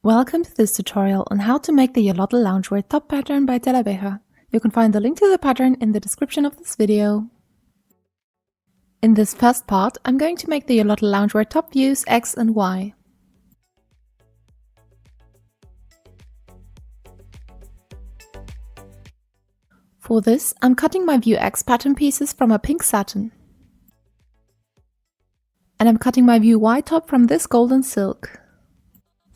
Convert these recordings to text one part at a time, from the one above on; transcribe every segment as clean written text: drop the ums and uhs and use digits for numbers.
Welcome to this tutorial on how to make the Yolotl Loungewear top pattern by Telabeja. You can find the link to the pattern in the description of this video. In this first part, I'm going to make the Yolotl Loungewear top views X and Y. For this, I'm cutting my view X pattern pieces from a pink satin. And I'm cutting my view Y top from this golden silk.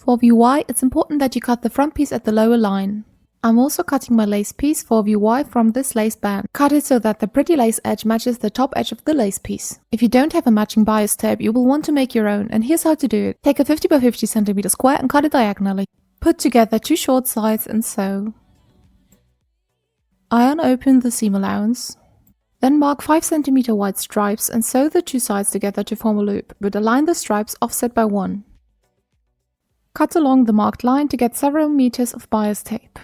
For view Y, it's important that you cut the front piece at the lower line. I'm also cutting my lace piece for view Y from this lace band. Cut it so that the pretty lace edge matches the top edge of the lace piece. If you don't have a matching bias tape, you will want to make your own, and here's how to do it. Take a 50 by 50 cm square and cut it diagonally. Put together two short sides and sew. Iron open the seam allowance. Then mark 5 cm wide stripes and sew the two sides together to form a loop, but align the stripes offset by 1. Cut along the marked line to get several meters of bias tape.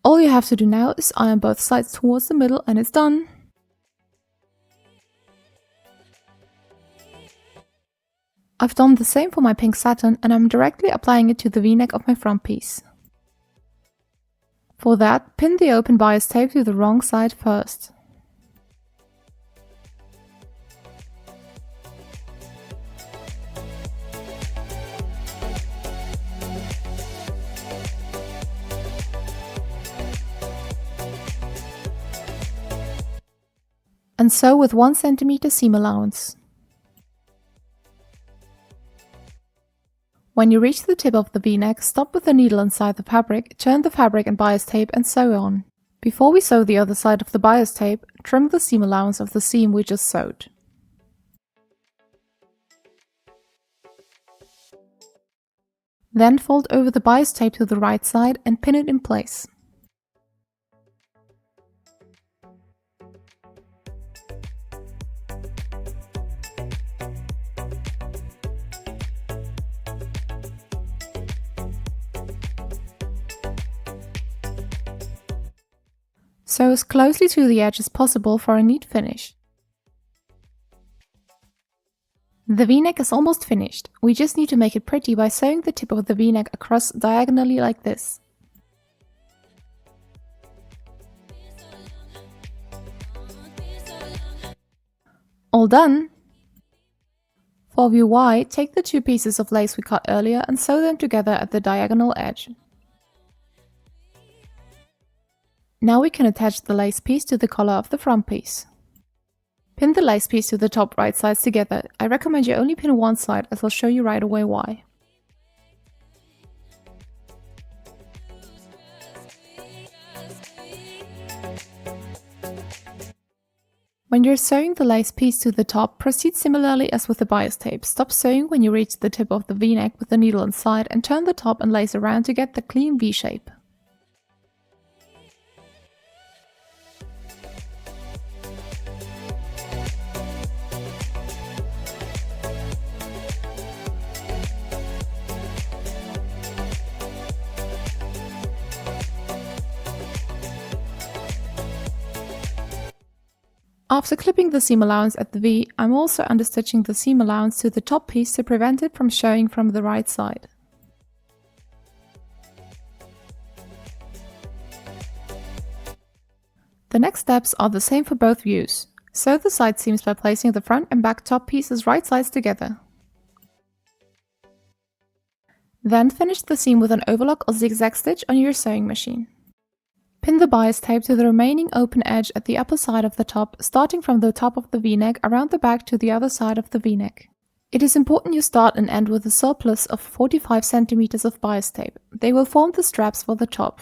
All you have to do now is iron both sides towards the middle and it's done. I've done the same for my pink satin and I'm directly applying it to the V-neck of my front piece. For that, pin the open bias tape to the wrong side first. And sew with 1 cm seam allowance. When you reach the tip of the V-neck, stop with the needle inside the fabric, turn the fabric and bias tape and sew on. Before we sew the other side of the bias tape, trim the seam allowance of the seam we just sewed. Then fold over the bias tape to the right side and pin it in place. Sew as closely to the edge as possible for a neat finish. The V-neck is almost finished. We just need to make it pretty by sewing the tip of the V-neck across diagonally like this. All done! For view Y, take the two pieces of lace we cut earlier and sew them together at the diagonal edge. Now we can attach the lace piece to the collar of the front piece. Pin the lace piece to the top right sides together. I recommend you only pin one side, as I'll show you right away why. When you're sewing the lace piece to the top, proceed similarly as with the bias tape. Stop sewing when you reach the tip of the V-neck with the needle inside and turn the top and lace around to get the clean V shape. After clipping the seam allowance at the V, I'm also understitching the seam allowance to the top piece to prevent it from showing from the right side. The next steps are the same for both views. Sew the side seams by placing the front and back top pieces right sides together. Then finish the seam with an overlock or zigzag stitch on your sewing machine. Pin the bias tape to the remaining open edge at the upper side of the top, starting from the top of the V-neck around the back to the other side of the V-neck. It is important you start and end with a surplus of 45 cm of bias tape. They will form the straps for the top.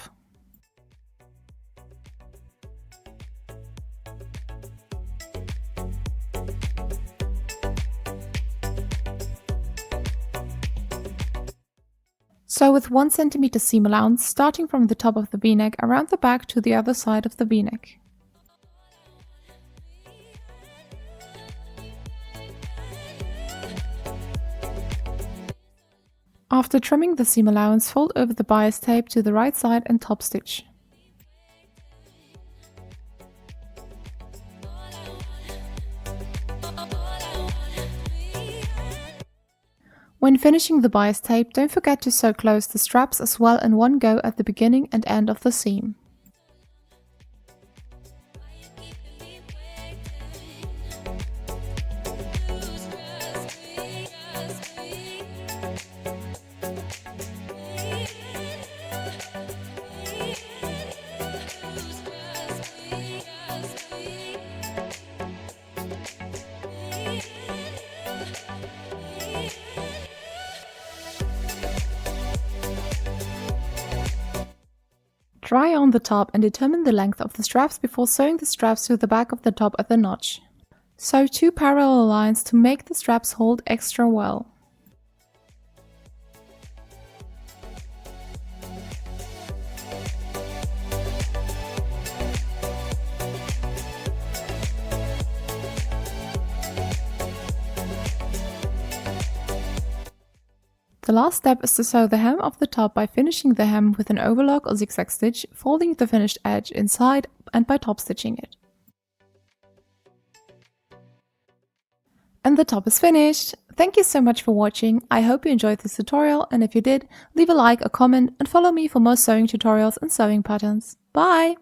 Sew with 1 cm seam allowance, starting from the top of the V-neck around the back to the other side of the V-neck. After trimming the seam allowance, fold over the bias tape to the right side and top stitch. When finishing the bias tape, don't forget to sew close the straps as well in one go at the beginning and end of the seam. Try on the top and determine the length of the straps before sewing the straps to the back of the top at the notch. Sew 2 parallel lines to make the straps hold extra well. The last step is to sew the hem of the top by finishing the hem with an overlock or zigzag stitch, folding the finished edge inside and by top stitching it. And the top is finished! Thank you so much for watching. I hope you enjoyed this tutorial, and if you did, leave a like, a comment and follow me for more sewing tutorials and sewing patterns. Bye!